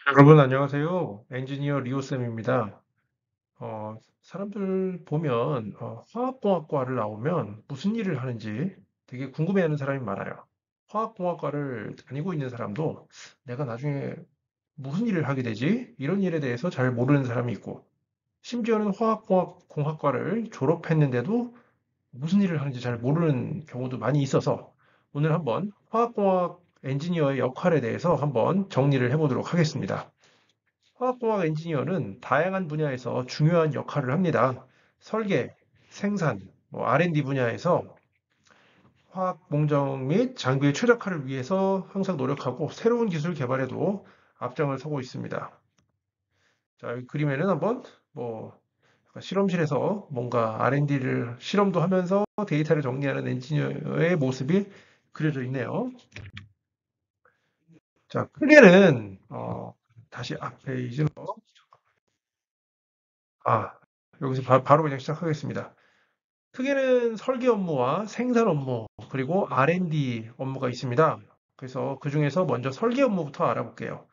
여러분 안녕하세요. 엔지니어 리오쌤입니다. 사람들 보면 화학공학과를 나오면 무슨 일을 하는지 되게 궁금해하는 사람이 많아요. 화학공학과를 다니고 있는 사람도 내가 나중에 무슨 일을 하게 되지? 이런 일에 대해서 잘 모르는 사람이 있고, 심지어는 화학공학과를 졸업했는데도 무슨 일을 하는지 잘 모르는 경우도 많이 있어서 오늘 한번 화학공학 엔지니어의 역할에 대해서 한번 정리를 해보도록 하겠습니다. 화학공학 엔지니어는 다양한 분야에서 중요한 역할을 합니다. 설계, 생산, R&D 분야에서 화학 공정 및 장비의 최적화를 위해서 항상 노력하고 새로운 기술 개발에도 앞장을 서고 있습니다. 자, 여기 그림에는 한번 뭐 약간 실험실에서 뭔가 R&D를 실험도 하면서 데이터를 정리하는 엔지니어의 모습이 그려져 있네요. 자, 크게는 다시 앞 페이지로 아, 여기서 바로 그냥 시작하겠습니다. 크게는 설계 업무와 생산 업무, 그리고 R&D 업무가 있습니다. 그래서 그중에서 먼저 설계 업무부터 알아볼게요.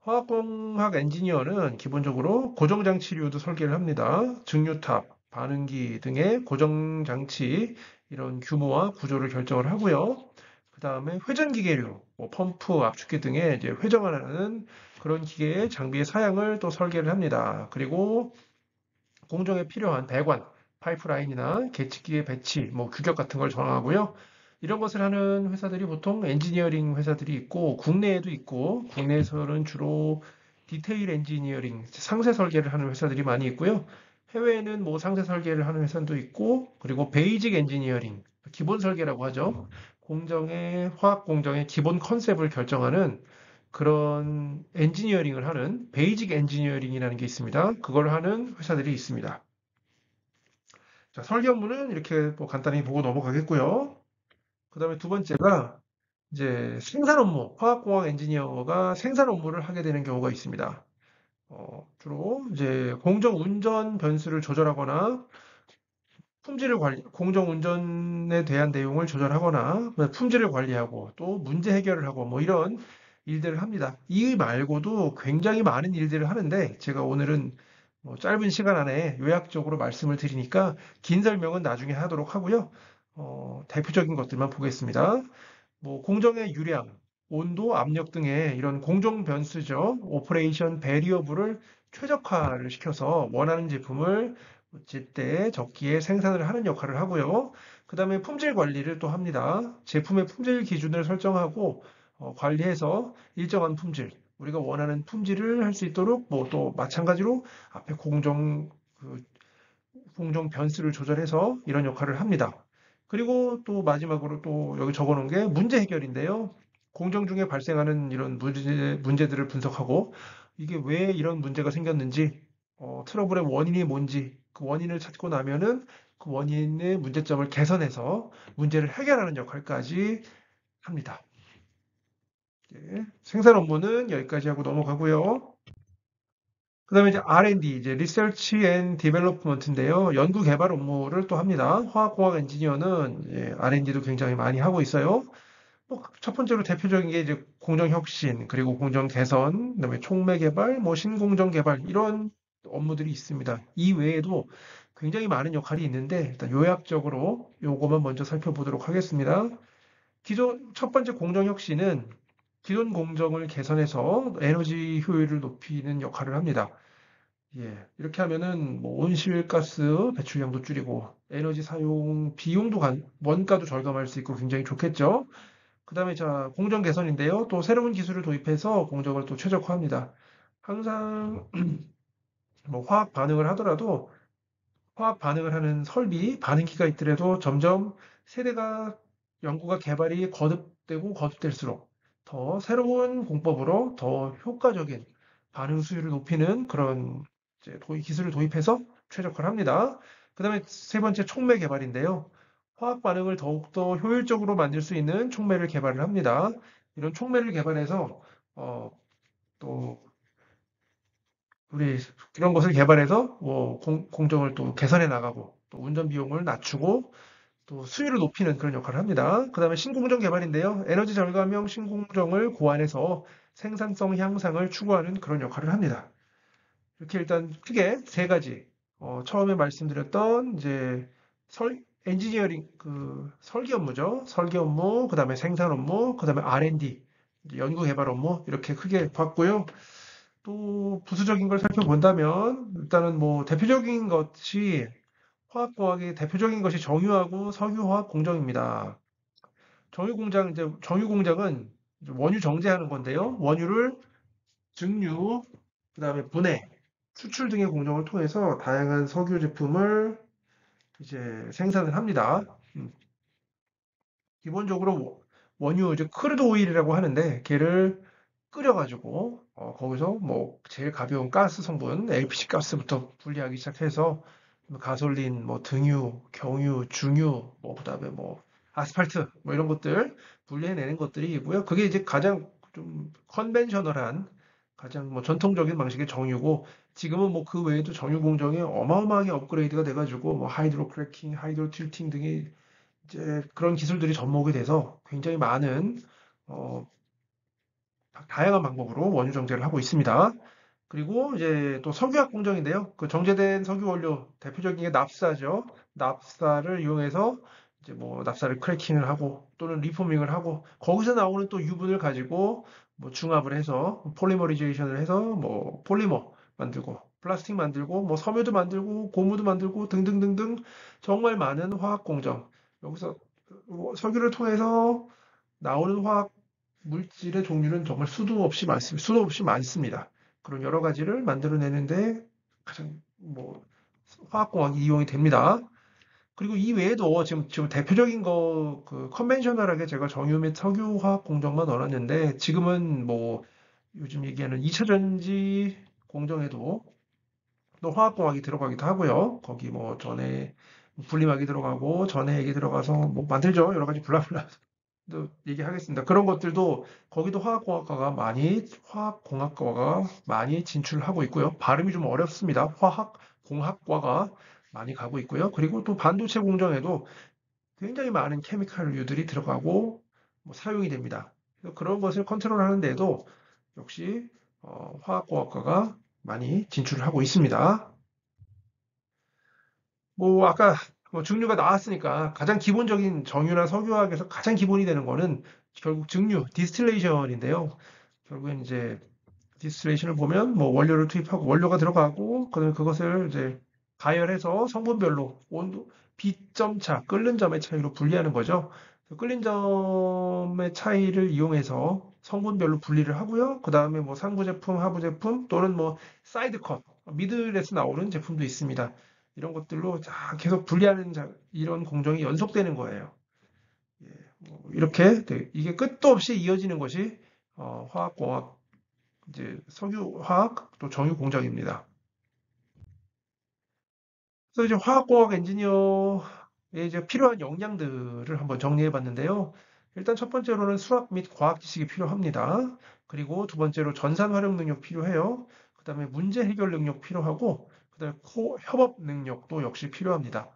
화학공학 엔지니어는 기본적으로 고정장치류도 설계를 합니다. 증류탑, 반응기 등의 고정장치 이런 규모와 구조를 결정을 하고요. 그 다음에 회전기계류, 펌프, 압축기 등의 이제 회전하는 그런 기계의 장비의 사양을 또 설계를 합니다. 그리고 공정에 필요한 배관, 파이프라인이나 계측기의 배치, 규격 같은 걸 정하고요. 이런 것을 하는 회사들이 보통 엔지니어링 회사들이 있고, 국내에도 있고, 국내에서는 주로 디테일 엔지니어링, 상세 설계를 하는 회사들이 많이 있고요. 해외에는 상세 설계를 하는 회사도 있고, 그리고 베이직 엔지니어링, 기본 설계라고 하죠. 화학 공정의 기본 컨셉을 결정하는 그런 엔지니어링을 하는 베이직 엔지니어링이라는 게 있습니다. 그걸 하는 회사들이 있습니다. 자, 설계 업무는 이렇게 간단히 보고 넘어가겠고요. 그 다음에 두 번째가 이제 생산 업무, 화학공학 엔지니어가 생산 업무를 하게 되는 경우가 있습니다. 주로 이제 공정 운전 변수를 조절하거나 공정 운전에 대한 내용을 조절하거나 품질을 관리하고 또 문제 해결을 하고 이런 일들을 합니다. 이 말고도 굉장히 많은 일들을 하는데 제가 오늘은 짧은 시간 안에 요약적으로 말씀을 드리니까 긴 설명은 나중에 하도록 하고요. 대표적인 것들만 보겠습니다. 공정의 유량, 온도, 압력 등의 이런 공정 변수죠. 오퍼레이션 베리어블을 최적화를 시켜서 원하는 제품을 제때 적기에 생산을 하는 역할을 하고요. 그 다음에 품질 관리를 또 합니다. 제품의 품질 기준을 설정하고 관리해서 일정한 품질, 우리가 원하는 품질을 할 수 있도록 또 마찬가지로 앞에 공정 변수를 조절해서 이런 역할을 합니다. 그리고 또 마지막으로 또 여기 적어 놓은 게 문제 해결인데요. 공정 중에 발생하는 이런 문제들을 분석하고 이게 왜 이런 문제가 생겼는지, 트러블의 원인이 뭔지 그 원인을 찾고 나면은 그 원인의 문제점을 개선해서 문제를 해결하는 역할까지 합니다. 예, 생산 업무는 여기까지 하고 넘어가고요. 그다음에 이제 R&D, 이제 Research and Development인데요. 연구 개발 업무를 또 합니다. 화학공학 엔지니어는 R&D도 굉장히 많이 하고 있어요. 첫 번째로 대표적인 게 이제 공정 혁신, 그리고 공정 개선, 그다음에 촉매 개발, 신공정 개발 이런 업무들이 있습니다. 이 외에도 굉장히 많은 역할이 있는데 일단 요약적으로 요거만 먼저 살펴보도록 하겠습니다. 첫 번째 공정 혁신은 기존 공정을 개선해서 에너지 효율을 높이는 역할을 합니다. 예, 이렇게 하면은 온실가스 배출량도 줄이고 에너지 사용 비용도 원가도 절감할 수 있고 굉장히 좋겠죠. 그다음에 자, 공정 개선인데요. 또 새로운 기술을 도입해서 공정을 또 최적화합니다. 항상 화학 반응을 하더라도 화학 반응을 하는 설비, 반응기가 있더라도 점점 세대가 연구가 개발이 거듭되고 거듭될수록 더 새로운 공법으로 더 효과적인 반응 수율을 높이는 그런 이제 기술을 도입해서 최적화를 합니다. 그다음에 세 번째 촉매 개발인데요. 화학 반응을 더욱더 효율적으로 만들 수 있는 촉매를 개발을 합니다. 이런 촉매를 개발해서 어, 또 우리 그런 것을 개발해서 공정을 또 개선해 나가고 또 운전 비용을 낮추고 또 수율을 높이는 그런 역할을 합니다. 그다음에 신공정 개발인데요. 에너지 절감형 신공정을 고안해서 생산성 향상을 추구하는 그런 역할을 합니다. 이렇게 일단 크게 세 가지, 처음에 말씀드렸던 이제 엔지니어링 그 설계 업무죠. 설계 업무, 그다음에 생산 업무, 그다음에 R&D 이제 연구 개발 업무 이렇게 크게 봤고요. 또 부수적인 걸 살펴본다면 일단은 뭐 대표적인 것이 화학공학의 대표적인 것이 정유하고 석유화학 공정입니다. 정유 공장은 이제 원유 정제하는 건데요. 원유를 증류, 그다음에 분해, 추출 등의 공정을 통해서 다양한 석유 제품을 이제 생산을 합니다. 음, 기본적으로 원유 이제 크루드 오일이라고 하는데 걔를 끓여가지고 거기서 뭐 제일 가벼운 가스 성분 LPG 가스부터 분리하기 시작해서 뭐 가솔린, 뭐 등유, 경유, 중유, 뭐 그다음에 뭐 아스팔트 뭐 이런 것들 분리해내는 것들이고요. 그게 이제 가장 좀 컨벤셔널한 가장 뭐 전통적인 방식의 정유고 지금은 뭐 그 외에도 정유 공정이 어마어마하게 업그레이드가 돼가지고 뭐 하이드로 크래킹, 하이드로 틸팅 등이 이제 그런 기술들이 접목이 돼서 굉장히 많은 어, 다양한 방법으로 원유 정제를 하고 있습니다. 그리고 이제 또 석유화학 공정인데요. 그 정제된 석유 원료 대표적인 게 납사죠. 납사를 이용해서 이제 뭐 납사를 크래킹을 하고 또는 리포밍을 하고 거기서 나오는 또 유분을 가지고 뭐 중합을 해서 폴리머리제이션을 해서 뭐 폴리머 만들고 플라스틱 만들고 뭐 섬유도 만들고 고무도 만들고 등등등등 정말 많은 화학 공정. 여기서 석유를 통해서 나오는 화학 물질의 종류는 정말 수도 없이 많습니다. 그런 여러 가지를 만들어내는데 가장 뭐 화학공학이 이용이 됩니다. 그리고 이 외에도 지금 대표적인 거 그 컨벤셔널하게 제가 정유 및 석유 화학 공정만 넣어놨는데 지금은 뭐 요즘 얘기하는 2차 전지 공정에도 또 화학공학이 들어가기도 하고요. 거기 뭐 전해 분리막이 들어가고 전해액이 들어가서 뭐 만들죠. 여러 가지 블라블라 또 얘기하겠습니다. 그런 것들도 거기도 화학공학과가 많이 진출하고 있고요. 발음이 좀 어렵습니다. 화학공학과가 많이 가고 있고요. 그리고 또 반도체 공정에도 굉장히 많은 케미칼류들이 들어가고 뭐 사용이 됩니다. 그래서 그런 것을 컨트롤하는 데도 역시 화학공학과가 많이 진출을 하고 있습니다. 뭐 아까 뭐 증류가 나왔으니까 가장 기본적인 정유나 석유화학에서 가장 기본이 되는 거는 결국 증류, 디스틸레이션인데요. 결국엔 이제 디스틸레이션을 보면 뭐 원료를 투입하고 원료가 들어가고 그다음에 그것을 이제 가열해서 성분별로 온도, 비점 차, 끓는 점의 차이로 분리하는 거죠. 그 끓는 점의 차이를 이용해서 성분별로 분리를 하고요. 그다음에 뭐 상부 제품, 하부 제품 또는 뭐 사이드 컷, 미들에서 나오는 제품도 있습니다. 이런 것들로 계속 분리하는 이런 공정이 연속되는 거예요. 예, 뭐 이렇게 이게 끝도 없이 이어지는 것이 화학공학 이제 석유화학 또 정유공정입니다. 그래서 이제 화학공학 엔지니어에 이제 필요한 역량들을 한번 정리해 봤는데요. 일단 첫 번째로는 수학 및 과학 지식이 필요합니다. 그리고 두 번째로 전산 활용 능력 필요해요. 그다음에 문제 해결 능력 필요하고 그다음에 협업 능력도 역시 필요합니다.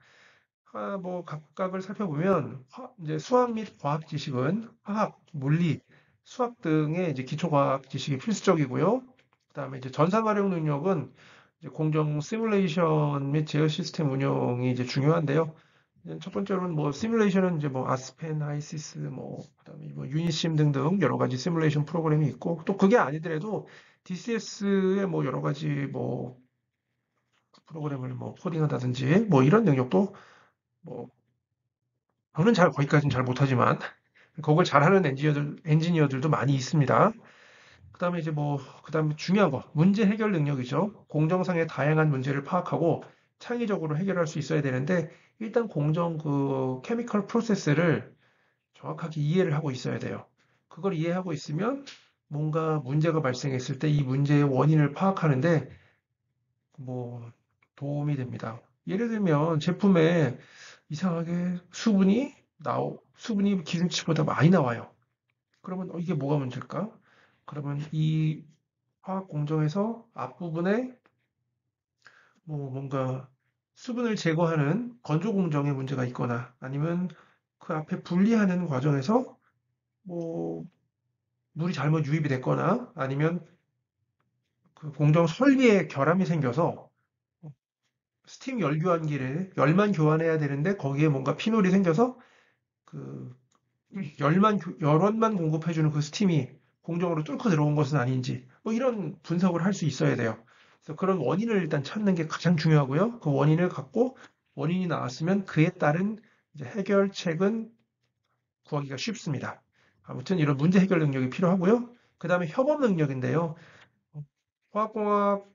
뭐 각각을 살펴보면 이제 수학 및 과학 지식은 화학, 물리, 수학 등의 이제 기초 과학 지식이 필수적이고요. 그다음에 이제 전산 활용 능력은 이제 공정 시뮬레이션 및 제어 시스템 운영이 이제 중요한데요. 이제 첫 번째로는 뭐 시뮬레이션은 이제 뭐 아스펜, 하이시스, 뭐 그다음에 뭐 유니심 등등 여러 가지 시뮬레이션 프로그램이 있고 또 그게 아니더라도 DCS의 뭐 여러 가지 뭐 프로그램을 뭐 코딩한다든지 뭐 이런 능력도 뭐 저는 잘 거기까지는 잘 못하지만 그걸 잘하는 엔지니어들도 많이 있습니다. 그다음에 이제 뭐 그다음에 중요한 거 문제 해결 능력이죠. 공정상의 다양한 문제를 파악하고 창의적으로 해결할 수 있어야 되는데 일단 공정 그 케미컬 프로세스를 정확하게 이해를 하고 있어야 돼요. 그걸 이해하고 있으면 뭔가 문제가 발생했을 때 이 문제의 원인을 파악하는데 뭐 도움이 됩니다. 예를 들면 제품에 이상하게 수분이 기준치보다 많이 나와요. 그러면 이게 뭐가 문제일까? 그러면 이 화학 공정에서 앞부분에 뭐 뭔가 수분을 제거하는 건조 공정에 문제가 있거나 아니면 그 앞에 분리하는 과정에서 뭐 물이 잘못 유입이 됐거나 아니면 그 공정 설비에 결함이 생겨서 스팀 열 교환기를 열만 교환해야 되는데 거기에 뭔가 피놀이 생겨서 그 열원만 공급해주는 그 스팀이 공정으로 뚫고 들어온 것은 아닌지 뭐 이런 분석을 할 수 있어야 돼요. 그래서 그런 원인을 일단 찾는 게 가장 중요하고요. 그 원인을 갖고 원인이 나왔으면 그에 따른 이제 해결책은 구하기가 쉽습니다. 아무튼 이런 문제 해결 능력이 필요하고요. 그 다음에 협업 능력인데요. 화학공학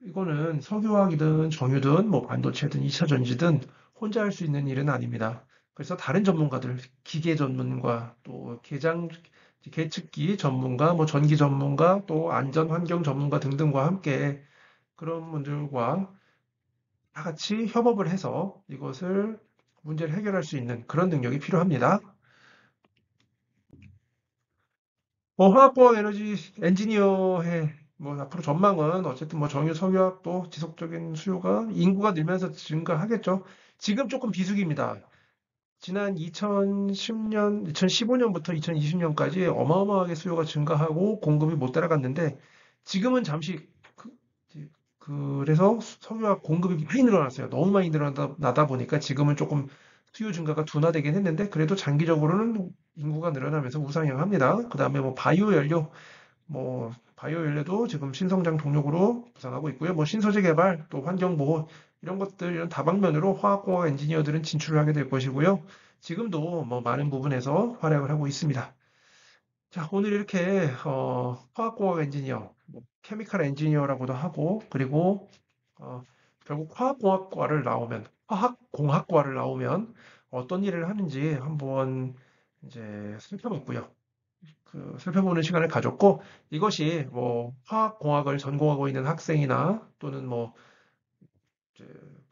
이거는 석유화학이든 정유든 뭐 반도체든 2차 전지든 혼자 할 수 있는 일은 아닙니다. 그래서 다른 전문가들, 기계 전문가, 또 계측기 전문가, 뭐 전기 전문가, 또 안전 환경 전문가 등등과 함께 그런 분들과 다 같이 협업을 해서 이것을 문제를 해결할 수 있는 그런 능력이 필요합니다. 뭐 화학공학 에너지 엔지니어의 뭐 앞으로 전망은 어쨌든 뭐 정유 석유화학도 지속적인 수요가 인구가 늘면서 증가하겠죠. 지금 조금 비수기입니다. 지난 2010년, 2015년부터 2020년까지 어마어마하게 수요가 증가하고 공급이 못 따라갔는데 지금은 잠시 그래서 석유화학 공급이 많이 늘어났어요. 너무 많이 늘어나다 보니까 지금은 조금 수요 증가가 둔화되긴 했는데 그래도 장기적으로는 인구가 늘어나면서 우상향합니다. 그 다음에 뭐 바이오 연료 바이오 연료도 지금 신성장 동력으로 부상하고 있고요. 뭐 신소재 개발, 또 환경 보호 이런 것들 이런 다방면으로 화학공학 엔지니어들은 진출을 하게 될 것이고요. 지금도 뭐 많은 부분에서 활약을 하고 있습니다. 자, 오늘 이렇게 화학공학 엔지니어, 뭐 케미칼 엔지니어라고도 하고 그리고 어, 결국 화학공학과를 나오면 어떤 일을 하는지 한번 이제 살펴봤고요. 그 살펴보는 시간을 가졌고 이것이 뭐 화학공학을 전공하고 있는 학생이나 또는 뭐 이제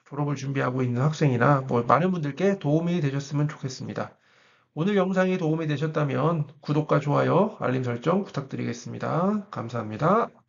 졸업을 준비하고 있는 학생이나 뭐 많은 분들께 도움이 되셨으면 좋겠습니다. 오늘 영상이 도움이 되셨다면 구독과 좋아요, 알림 설정 부탁드리겠습니다. 감사합니다.